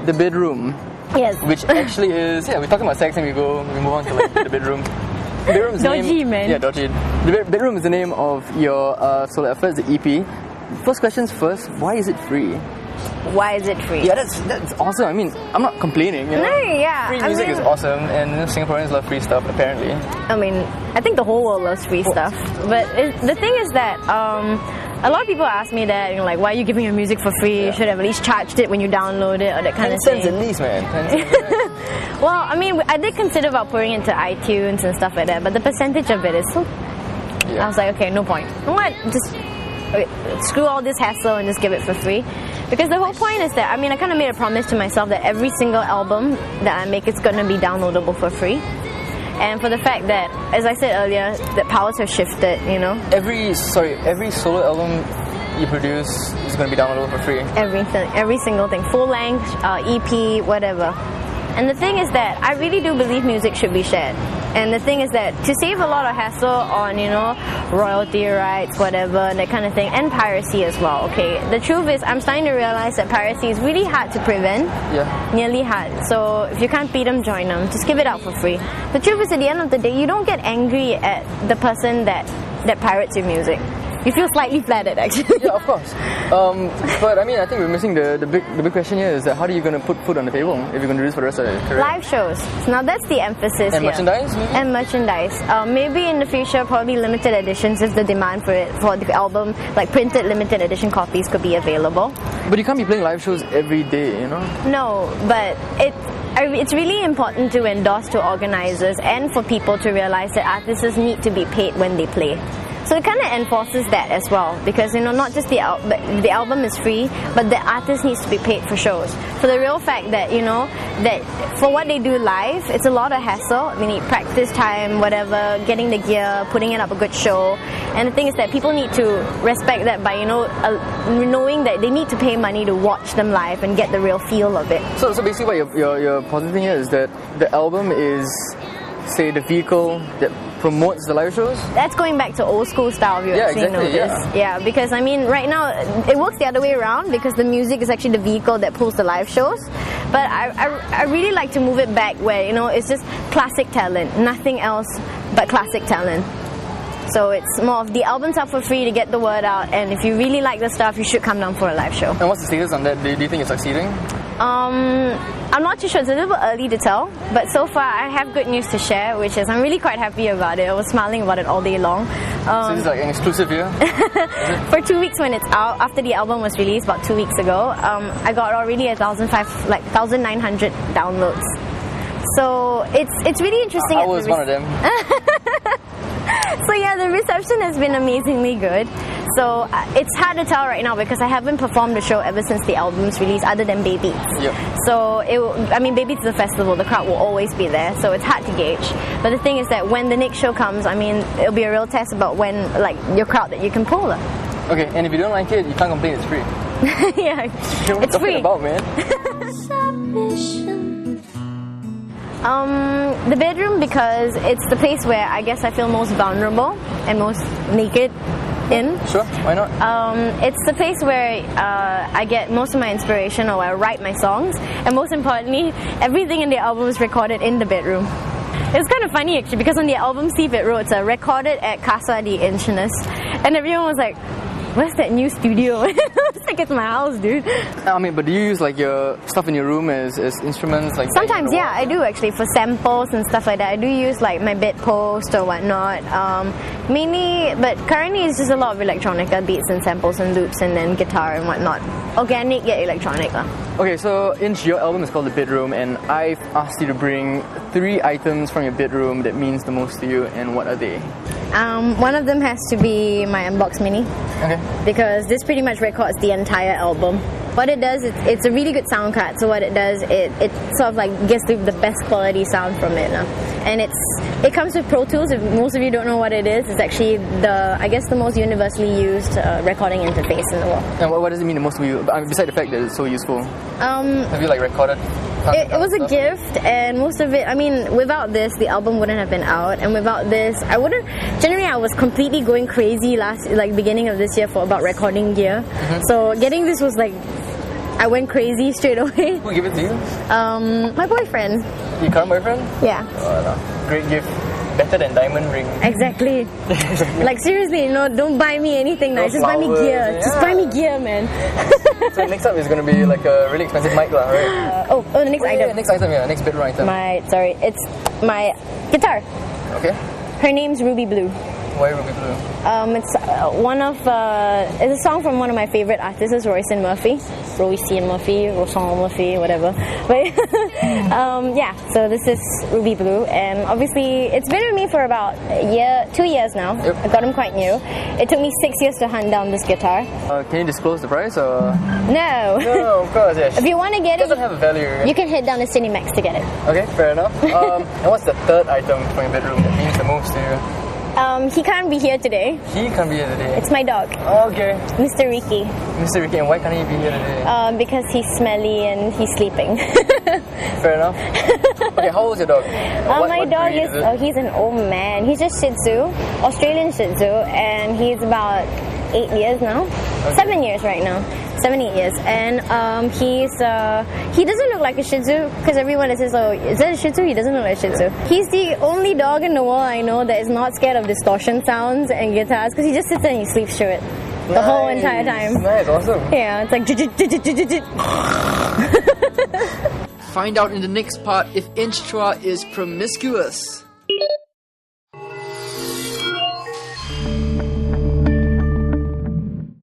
the bedroom. Yes. Which actually is, we're talking about sex and we move on to like the bedroom. The bedroom's Dodgy, man. Yeah, dodgy. The bedroom is the name of your solo effort, the EP. First questions first, why is it free? Why is it free? Yeah, that's awesome. I mean, I'm not complaining, you know. No, yeah. Free music is awesome, and Singaporeans love free stuff, apparently. I mean, I think the whole world loves free stuff. But the thing is that a lot of people ask me that, like, why are you giving your music for free? You should have at least charged it when you download it, or that kind of thing. 10 cents at least, man. 10 cents, right? Well, I mean, I did consider about putting it into iTunes and stuff like that, but the percentage of it is so... I was like, okay, no point. You know what? Just screw all this hassle and just give it for free. Because the whole point is that, I mean, I kind of made a promise to myself that every single album that I make is going to be downloadable for free. And for the fact that, as I said earlier, that powers have shifted, you know. Every solo album you produce is going to be downloadable for free. Everything, every single thing, full length, EP, whatever. And the thing is that I really do believe music should be shared. And the thing is that to save a lot of hassle on, you know, royalty rights, whatever, that kind of thing, and piracy as well, okay? The truth is, I'm starting to realize that piracy is really hard to prevent. Yeah. Nearly hard. So if you can't beat them, join them. Just give it out for free. The truth is, at the end of the day, you don't get angry at the person that pirates your music. You feel slightly flattered, actually. Yeah, of course. But I mean, I think we're missing the big question here is that how are you going to put food on the table if you're going to do this for the rest of your career? Live shows. Now that's the emphasis and here. Merchandise? Maybe? And merchandise. Maybe in the future, probably limited editions if the demand for the album, like printed limited edition copies could be available. But you can't be playing live shows every day, you know? No, but it's really important to endorse to organizers and for people to realize that artists need to be paid when they play. So it kind of enforces that as well, because, you know, not just the album is free, but the artist needs to be paid for shows. For the real fact that, you know, that for what they do live, it's a lot of hassle. They need practice time, whatever, getting the gear, putting it up a good show. And the thing is that people need to respect that by, you know, knowing that they need to pay money to watch them live and get the real feel of it. So basically what your positing here is that the album is, say, the vehicle that promotes the live shows? That's going back to old school style, if you actually notice. Yeah, because I mean, right now, it works the other way around because the music is actually the vehicle that pulls the live shows. But I really like to move it back where, you know, it's just classic talent, nothing else but classic talent. So it's more of the album's out for free to get the word out, and if you really like the stuff, you should come down for a live show. And what's the status on that? Do you think it's succeeding? I'm not too sure, it's a little bit early to tell, but so far I have good news to share, which is I'm really quite happy about it. I was smiling about it all day long. So this is like an exclusive here? For 2 weeks when it's out, after the album was released about 2 weeks ago, I got already 1,900 downloads. So it's really interesting. I was one of them. So yeah, the reception has been amazingly good. So it's hard to tell right now because I haven't performed the show ever since the album's release, other than Baby. Yep. So Baby is a festival. The crowd will always be there, so it's hard to gauge. But the thing is that when the next show comes, I mean, it'll be a real test about when, like, your crowd that you can pull. Okay, and if you don't like it, you can't complain. It's free. Yeah, it's free. About, man? The bedroom, because it's the place where I guess I feel most vulnerable and most naked in. Sure, why not? It's the place where I get most of my inspiration, or I write my songs, and most importantly, everything in the album is recorded in the bedroom. It's kind of funny actually, because on the album sleeve it wrote recorded at Casa di Inch, and everyone was like, where's that new studio? It's like, it's my house, dude. I mean, but do you use like your stuff in your room as instruments? Like sometimes, yeah, I do actually, for samples and stuff like that. I do use like my bedpost or whatnot. Mainly, but currently it's just a lot of electronica beats and samples and loops, and then guitar and whatnot. Organic yet electronic. Okay, so Inch, your album is called The Bedroom, and I've asked you to bring 3 items from your bedroom that means the most to you, and what are they? One of them has to be my Unbox Mini. Okay. Because this pretty much records the entire album. What it does, it's a really good sound card. So what it does, it sort of like gets the best quality sound from it. And it comes with Pro Tools. If most of you don't know what it is, it's actually the most universally used recording interface in the world. And what does it mean the most to you? Besides the fact that it's so useful. Have you like recorded? It was a gift, and most of it, I mean, without this, the album wouldn't have been out, and without this, I was completely going crazy beginning of this year about recording gear. So getting this was like I went crazy straight away. Who gave it to you? My boyfriend. Your current boyfriend? Yeah. Oh, no. Great gift. Better than diamond ring. Exactly. Like seriously, you know, don't buy me anything nice. Just buy me flowers, gear. yeah. Just buy me gear, man. So next up is going to be like a really expensive mic, right? The next item. Yeah, next item, yeah, next bedroom item. It's my guitar. Okay. Her name's Ruby Blue. Why Ruby Blue? It's it's a song from one of my favorite artists, Royce Murphy, whatever. But yeah, so this is Ruby Blue, and obviously it's been with me for about 2 years now. Yep. I got him quite new. It took me 6 years to hunt down this guitar. Can you disclose the price or? No. No, of course, yeah. If you want to get It doesn't have a value. you can head down to Cinemax to get it. Okay, fair enough. And what's the third item from your bedroom that means the most to you? He can't be here today. He can't be here today. It's my dog, Okay. Mr. Ricky. Mr. Ricky, and why can't he be here today? Because he's smelly and he's sleeping. Fair enough. Okay, how old's your dog? My dog breed is he's an old man. He's a Shih Tzu, Australian Shih Tzu, and he's about 8 years now. Okay. 7 years right now. 7, 8 years. And he doesn't look like a Shih Tzu because everyone says, oh, is that a Shih Tzu? He doesn't look like a Shih Tzu. He's the only dog in the world I know that is not scared of distortion sounds and guitars because he just sits there and he sleeps through it the whole entire time. Nice, awesome. Yeah, it's like Find out in the next part if Inch Chua is promiscuous.